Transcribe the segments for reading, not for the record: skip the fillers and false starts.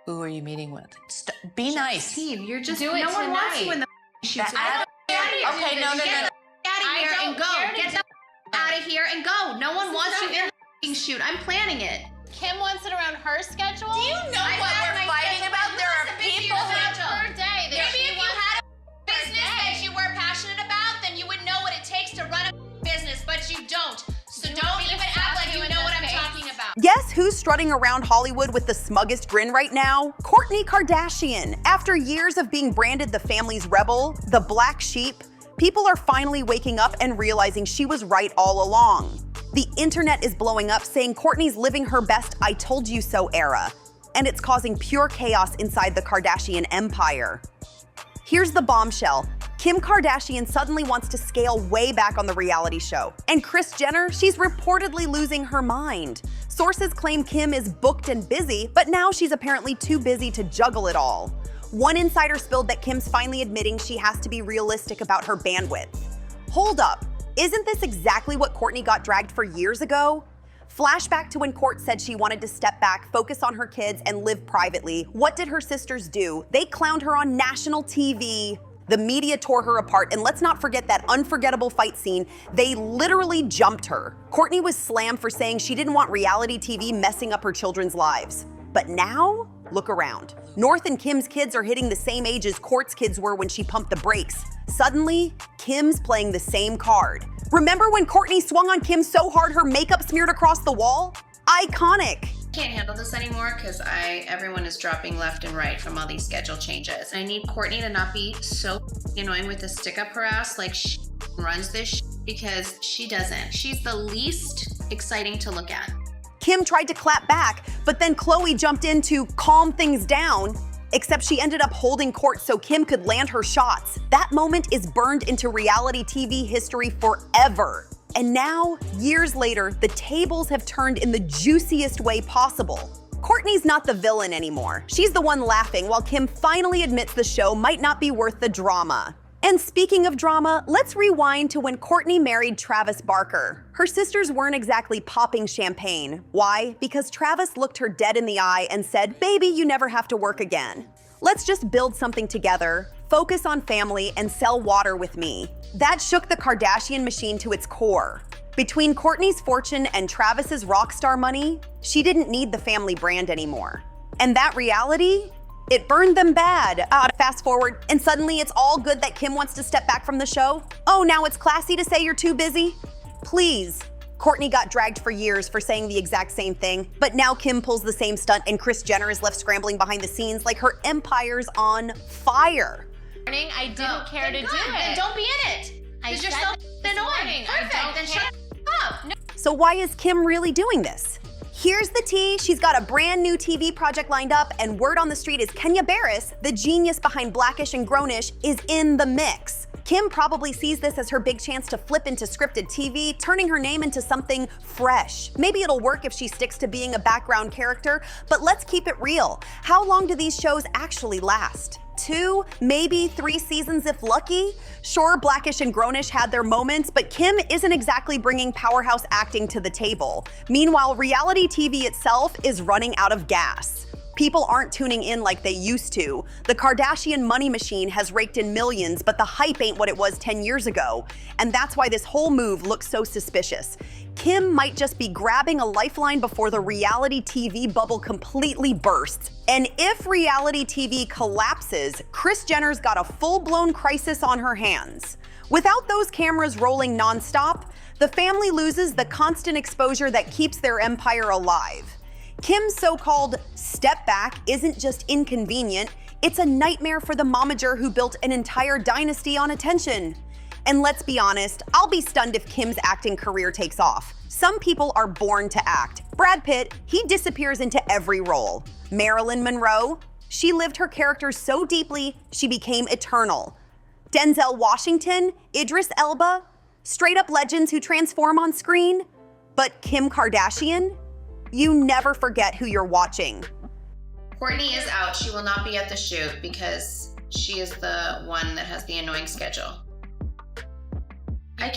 Who are you meeting with? Be nice. Steve, you're just Do it no one wants you in the shoots. Okay, no. Get out of here and go. Get the out of here and go. No one wants you in the shoot. I'm planning it. Kim wants it around her schedule. Do you know what we're fighting about? There are people per day. Maybe if you had a business that you were passionate about, then you would know what it takes to run a business, but you don't. So don't even act like you know what I'm talking about. Guess who's strutting around Hollywood with the smuggest grin right now? Kourtney Kardashian. After years of being branded the family's rebel, the black sheep, people are finally waking up and realizing she was right all along. The internet is blowing up saying Kourtney's living her best I told you so era, and it's causing pure chaos inside the Kardashian empire. Here's the bombshell. Kim Kardashian suddenly wants to scale way back on the reality show. And Kris Jenner, she's reportedly losing her mind. Sources claim Kim is booked and busy, but now she's apparently too busy to juggle it all. One insider spilled that Kim's finally admitting she has to be realistic about her bandwidth. Hold up, isn't this exactly what Kourtney got dragged for years ago? Flashback to when Kourt said she wanted to step back, focus on her kids, and live privately. What did her sisters do? They clowned her on national TV. The media tore her apart, and let's not forget that unforgettable fight scene. They literally jumped her. Kourtney was slammed for saying she didn't want reality TV messing up her children's lives. But now, look around. North and Kim's kids are hitting the same age as Kourt's kids were when she pumped the brakes. Suddenly, Kim's playing the same card. Remember when Kourtney swung on Kim so hard her makeup smeared across the wall? Iconic. Can't handle this anymore because everyone is dropping left and right from all these schedule changes. I need Kourtney to not be so annoying with the stick up her ass like she runs this because she doesn't. She's the least exciting to look at. Kim tried to clap back, but then Khloe jumped in to calm things down, except she ended up holding court so Kim could land her shots. That moment is burned into reality TV history forever. And now, years later, the tables have turned in the juiciest way possible. Kourtney's not the villain anymore. She's the one laughing while Kim finally admits the show might not be worth the drama. And speaking of drama, let's rewind to when Kourtney married Travis Barker. Her sisters weren't exactly popping champagne. Why? Because Travis looked her dead in the eye and said, "Baby, you never have to work again. Let's just build something together, focus on family, and sell water with me." That shook the Kardashian machine to its core. Between Kourtney's fortune and Travis's rock star money, she didn't need the family brand anymore. And that reality, it burned them bad. Fast forward, and suddenly it's all good that Kim wants to step back from the show? Oh, now it's classy to say you're too busy? Please. Kourtney got dragged for years for saying the exact same thing, but now Kim pulls the same stunt and Kris Jenner is left scrambling behind the scenes like her empire's on fire. I didn't care to do Then it. don't be in it. Because you're so annoying. Perfect. Then shut up. No. So why is Kim really doing this? Here's the tea. She's got a brand new TV project lined up, and word on the street is Kenya Barris, the genius behind Blackish and Grownish, is in the mix. Kim probably sees this as her big chance to flip into scripted TV, turning her name into something fresh. Maybe it'll work if she sticks to being a background character, but let's keep it real. How long do these shows actually last? 2, maybe 3 seasons if lucky? Sure, Blackish and Grownish had their moments, but Kim isn't exactly bringing powerhouse acting to the table. Meanwhile, reality TV itself is running out of gas. People aren't tuning in like they used to. The Kardashian money machine has raked in millions, but the hype ain't what it was 10 years ago. And that's why this whole move looks so suspicious. Kim might just be grabbing a lifeline before the reality TV bubble completely bursts. And if reality TV collapses, Kris Jenner's got a full-blown crisis on her hands. Without those cameras rolling nonstop, the family loses the constant exposure that keeps their empire alive. Kim's so-called step back isn't just inconvenient, it's a nightmare for the momager who built an entire dynasty on attention. And let's be honest, I'll be stunned if Kim's acting career takes off. Some people are born to act. Brad Pitt, he disappears into every role. Marilyn Monroe, she lived her character so deeply, she became eternal. Denzel Washington, Idris Elba, straight up legends who transform on screen. But Kim Kardashian? You never forget who you're watching. Kourtney is out. She will not be at the shoot because she is the one that has the annoying schedule.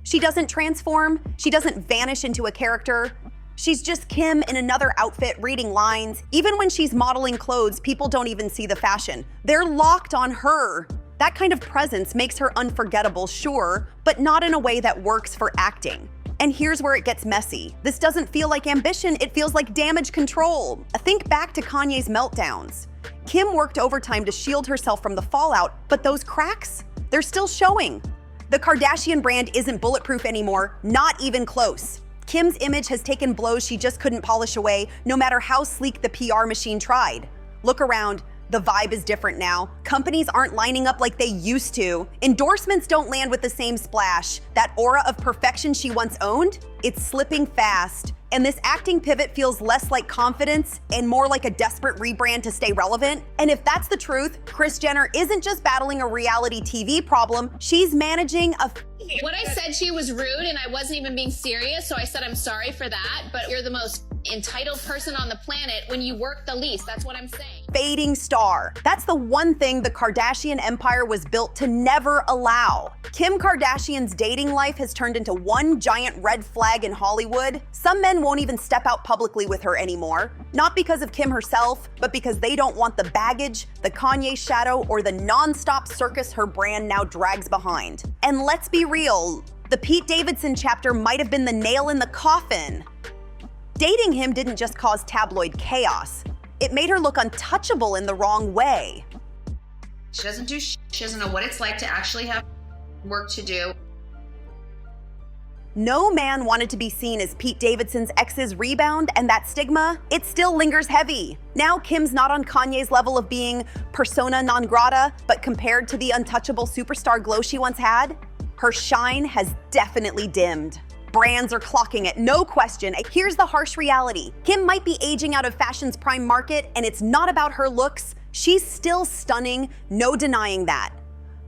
She doesn't transform, she doesn't vanish into a character. She's just Kim in another outfit reading lines. Even when she's modeling clothes, people don't even see the fashion. They're locked on her. That kind of presence makes her unforgettable, sure, but not in a way that works for acting. And here's where it gets messy. This doesn't feel like ambition, it feels like damage control. Think back to Kanye's meltdowns. Kim worked overtime to shield herself from the fallout, but those cracks, they're still showing. The Kardashian brand isn't bulletproof anymore, not even close. Kim's image has taken blows she just couldn't polish away, no matter how sleek the PR machine tried. Look around. The vibe is different now. Companies aren't lining up like they used to. Endorsements don't land with the same splash. That aura of perfection she once owned, it's slipping fast. And this acting pivot feels less like confidence and more like a desperate rebrand to stay relevant. And if that's the truth, Kris Jenner isn't just battling a reality TV problem, she's managing a When I said she was rude and I wasn't even being serious, so I said I'm sorry for that, but you're the most entitled person on the planet when you work the least. That's what I'm saying. fading star. That's the one thing the Kardashian empire was built to never allow. Kim Kardashian's dating life has turned into one giant red flag in Hollywood. Some men won't even step out publicly with her anymore. Not because of Kim herself, but because they don't want the baggage, the Kanye shadow, or the non-stop circus her brand now drags behind. And let's be real, the Pete Davidson chapter might have been the nail in the coffin. Dating him didn't just cause tabloid chaos. It made her look untouchable in the wrong way. She doesn't do shit. She doesn't know what it's like to actually have work to do. No man wanted to be seen as Pete Davidson's ex's rebound, and that stigma, it still lingers heavy. Now Kim's not on Kanye's level of being persona non grata, but compared to the untouchable superstar glow she once had, her shine has definitely dimmed. Brands are clocking it, no question. Here's the harsh reality. Kim might be aging out of fashion's prime market, and it's not about her looks. She's still stunning, no denying that.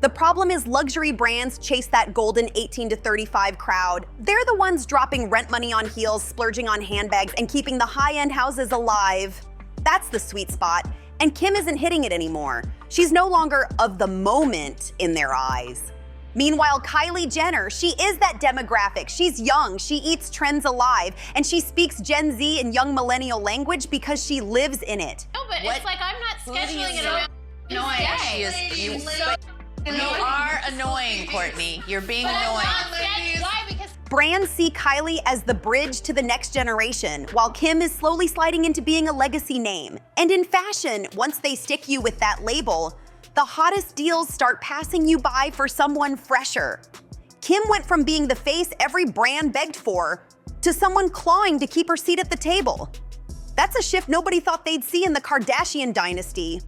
The problem is luxury brands chase that golden 18 to 35 crowd. They're the ones dropping rent money on heels, splurging on handbags, and keeping the high-end houses alive. That's the sweet spot, and Kim isn't hitting it anymore. She's no longer of the moment in their eyes. Meanwhile, Kylie Jenner, she is that demographic. She's young, she eats trends alive, and she speaks Gen Z and young millennial language because she lives in it. No, but What? it's like I'm not scheduling it around. Annoying. You are annoying, Courtney. You're being annoying. Why? Because Brands see Kylie as the bridge to the next generation, while Kim is slowly sliding into being a legacy name. And in fashion, once they stick you with that label, the hottest deals start passing you by for someone fresher. Kim went from being the face every brand begged for to someone clawing to keep her seat at the table. That's a shift nobody thought they'd see in the Kardashian dynasty.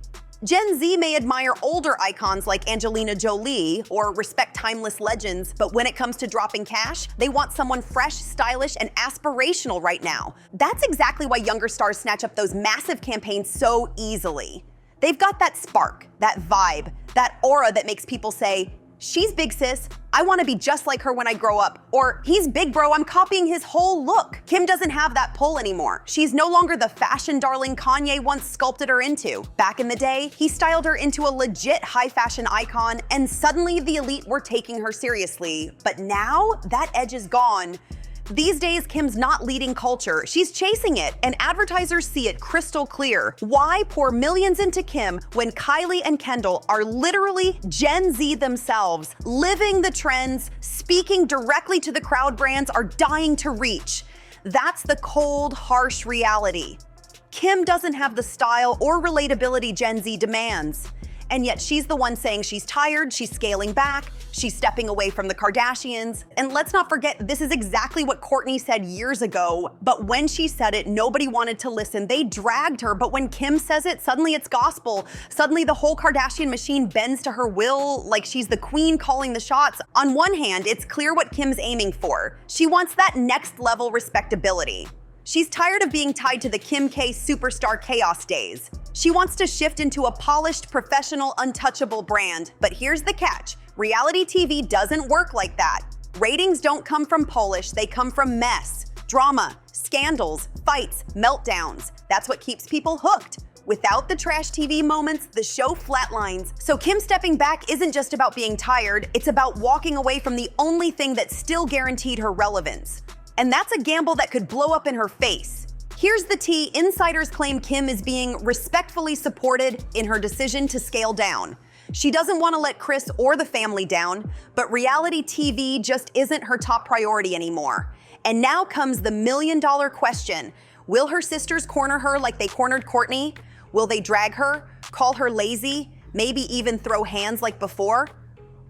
Gen Z may admire older icons like Angelina Jolie or respect timeless legends, but when it comes to dropping cash, they want someone fresh, stylish, and aspirational right now. That's exactly why younger stars snatch up those massive campaigns so easily. They've got that spark, that vibe, that aura that makes people say, she's big sis, I want to be just like her when I grow up. Or he's big bro, I'm copying his whole look. Kim doesn't have that pull anymore. She's no longer the fashion darling Kanye once sculpted her into. Back in the day, he styled her into a legit high fashion icon, and suddenly the elite were taking her seriously. But now that edge is gone. These days, Kim's not leading culture, she's chasing it, and advertisers see it crystal clear. Why pour millions into Kim when Kylie and Kendall are literally Gen Z themselves, living the trends, speaking directly to the crowd brands are dying to reach? That's the cold, harsh reality. Kim doesn't have the style or relatability Gen Z demands. And yet she's the one saying she's tired, she's scaling back, she's stepping away from the Kardashians. And let's not forget, this is exactly what Courtney said years ago, but when she said it, nobody wanted to listen. They dragged her, but when Kim says it, suddenly it's gospel. Suddenly the whole Kardashian machine bends to her will, like she's the queen calling the shots. On one hand, it's clear what Kim's aiming for. She wants that next level respectability. She's tired of being tied to the Kim K superstar chaos days. She wants to shift into a polished, professional, untouchable brand. But here's the catch. Reality TV doesn't work like that. Ratings don't come from polish, they come from mess, drama, scandals, fights, meltdowns. That's what keeps people hooked. Without the trash TV moments, the show flatlines. So Kim stepping back isn't just about being tired, it's about walking away from the only thing that still guaranteed her relevance. And that's a gamble that could blow up in her face. Here's the tea. Insiders claim Kim is being respectfully supported in her decision to scale down. She doesn't want to let Kris or the family down, but reality TV just isn't her top priority anymore. And now comes the million-dollar question. Will her sisters corner her like they cornered Kourtney? Will they drag her, call her lazy, maybe even throw hands like before?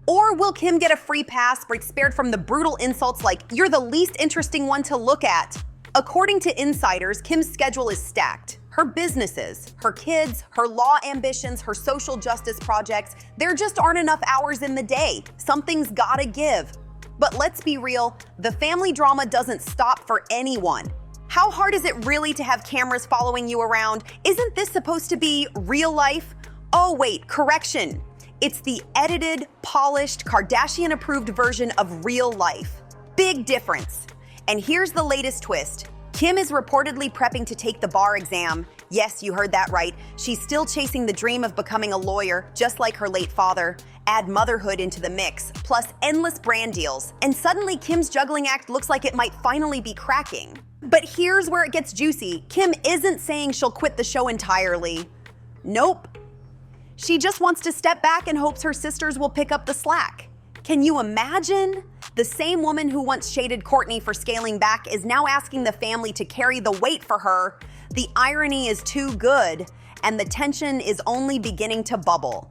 Or will Kim get a free pass, break spared from the brutal insults like, "You're the least interesting one to look at"? According to insiders, Kim's schedule is stacked. Her businesses, her kids, her law ambitions, her social justice projects, there just aren't enough hours in the day. Something's gotta give. But let's be real, the family drama doesn't stop for anyone. How hard is it really to have cameras following you around? Isn't this supposed to be real life? Oh wait, correction. It's the edited, polished, Kardashian-approved version of real life. Big difference. And here's the latest twist. Kim is reportedly prepping to take the bar exam. Yes, you heard that right. She's still chasing the dream of becoming a lawyer, just like her late father. Add motherhood into the mix, plus endless brand deals. And suddenly Kim's juggling act looks like it might finally be cracking. But here's where it gets juicy. Kim isn't saying she'll quit the show entirely. Nope. She just wants to step back and hopes her sisters will pick up the slack. Can you imagine? The same woman who once shaded Kourtney for scaling back is now asking the family to carry the weight for her. The irony is too good, and the tension is only beginning to bubble.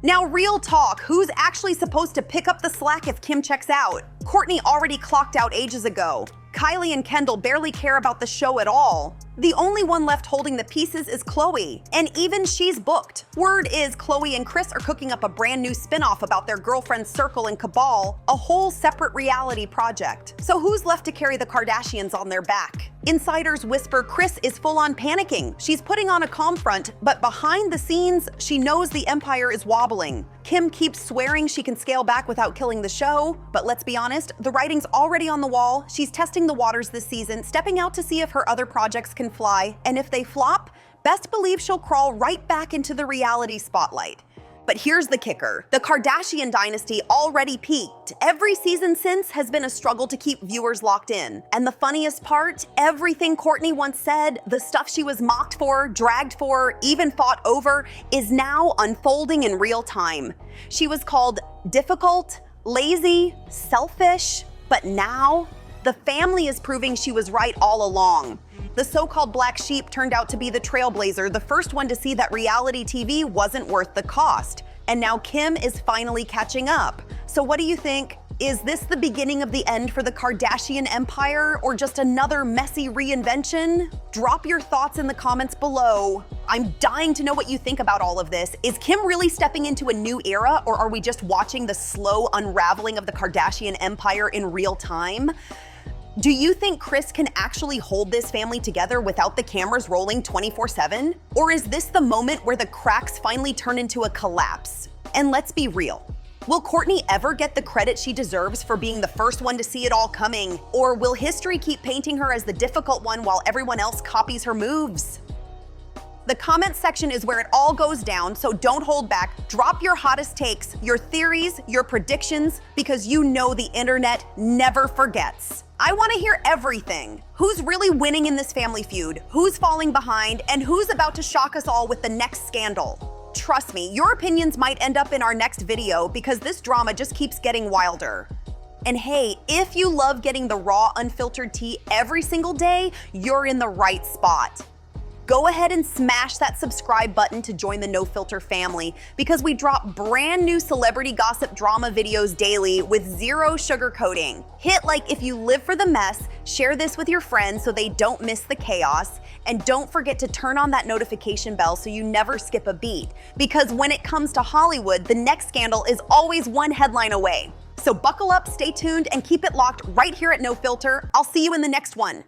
Now, real talk, who's actually supposed to pick up the slack if Kim checks out? Kourtney already clocked out ages ago. Kylie and Kendall barely care about the show at all. The only one left holding the pieces is Khloe, and even she's booked. Word is Khloe and Kris are cooking up a brand new spin-off about their girlfriend Circle and Cabal, a whole separate reality project. So who's left to carry the Kardashians on their back? Insiders whisper Kris is full-on panicking. She's putting on a calm front, but behind the scenes, she knows the empire is wobbling. Kim keeps swearing she can scale back without killing the show, but let's be honest, the writing's already on the wall. She's testing the waters this season, stepping out to see if her other projects can fly, and if they flop, best believe she'll crawl right back into the reality spotlight. But here's the kicker. The Kardashian dynasty already peaked. Every season since has been a struggle to keep viewers locked in. And the funniest part, everything Kourtney once said, the stuff she was mocked for, dragged for, even fought over, is now unfolding in real time. She was called difficult, lazy, selfish, but now the family is proving she was right all along. The so-called black sheep turned out to be the trailblazer, the first one to see that reality TV wasn't worth the cost. And now Kim is finally catching up. So what do you think? Is this the beginning of the end for the Kardashian empire, or just another messy reinvention? Drop your thoughts in the comments below. I'm dying to know what you think about all of this. Is Kim really stepping into a new era, or are we just watching the slow unraveling of the Kardashian empire in real time? Do you think Kris can actually hold this family together without the cameras rolling 24/7? Or is this the moment where the cracks finally turn into a collapse? And let's be real. Will Kourtney ever get the credit she deserves for being the first one to see it all coming? Or will history keep painting her as the difficult one while everyone else copies her moves? The comment section is where it all goes down, so don't hold back. Drop your hottest takes, your theories, your predictions, because you know the internet never forgets. I want to hear everything. Who's really winning in this family feud? Who's falling behind? And who's about to shock us all with the next scandal? Trust me, your opinions might end up in our next video because this drama just keeps getting wilder. And hey, if you love getting the raw, unfiltered tea every single day, you're in the right spot. Go ahead and smash that subscribe button to join the No Filter family, because we drop brand new celebrity gossip drama videos daily with zero sugarcoating. Hit like if you live for the mess, share this with your friends so they don't miss the chaos, and don't forget to turn on that notification bell so you never skip a beat, because when it comes to Hollywood, the next scandal is always one headline away. So buckle up, stay tuned, and keep it locked right here at No Filter. I'll see you in the next one.